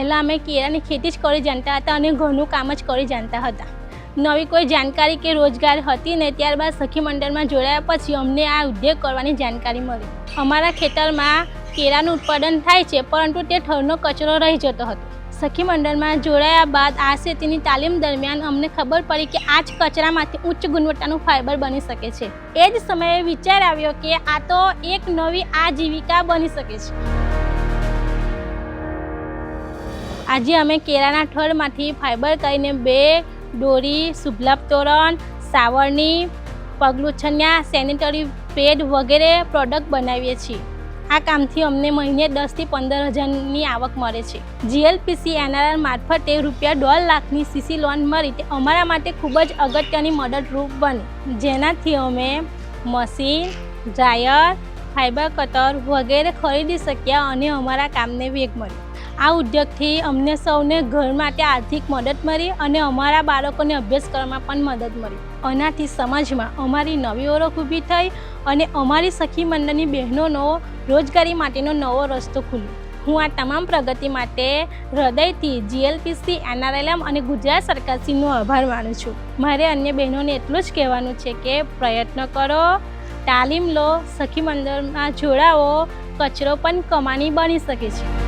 પહેલાં અમે કેળાની ખેતી જ કરી જાણતા હતા અને ઘરનું કામ જ કરી જાણતા હતા. નવી કોઈ જાણકારી કે રોજગાર હતી ને, ત્યારબાદ સખી મંડળમાં જોડાયા પછી અમને આ ઉદ્યોગ કરવાની જાણકારી મળી. અમારા ખેતરમાં કેળાનું ઉત્પાદન થાય છે, પરંતુ તે ઠરનો કચરો રહી જતો હતો. સખી મંડળમાં જોડાયા બાદ આ ખેતીની તાલીમ દરમિયાન અમને ખબર પડી કે આ જ કચરામાંથી ઉચ્ચ ગુણવત્તાનું ફાઇબર બની શકે છે. એ જ સમયે વિચાર આવ્યો કે આ તો એક નવી આજીવિકા બની શકે છે. આજે અમે કેળાના ઠળમાંથી ફાઇબર કરીને બેગ, દોરી, શુભલાભ તોરણ, સાવરણી, પગલુછનિયા, સેનિટરી પેડ વગેરે પ્રોડક્ટ બનાવીએ છીએ. આ કામથી અમને મહિને 10 થી 15 હજારની આવક મળે છે. GLPC NRL મારફતે ₹1.5 લાખની CC લોન મળી તે અમારા માટે ખૂબ જ અગત્યની મદદરૂપ બની, જેનાથી અમે મશીન, ડ્રાયર, ફાઇબર કટર વગેરે ખરીદી શક્યા અને અમારા કામને વેગ મળ્યો. આ ઉદ્યોગથી અમને સૌને ઘર માટે આર્થિક મદદ મળી અને અમારા બાળકોને અભ્યાસ કરવામાં પણ મદદ મળી. આનાથી સમાજમાં અમારી નવી ઓળખ ઊભી થઈ અને અમારી સખી મંડળની બહેનોનો રોજગારી માટેનો નવો રસ્તો ખુલ્યો. હું આ તમામ પ્રગતિ માટે હૃદયથી GLPC NRLM અને ગુજરાત સરકારશ્રીનો આભાર માનું છું. મારે અન્ય બહેનોને એટલું જ કહેવાનું છે કે પ્રયત્ન કરો, તાલીમ લો, સખી મંડળમાં જોડાઓ, કચરો પણ કમાણી બની શકે છે.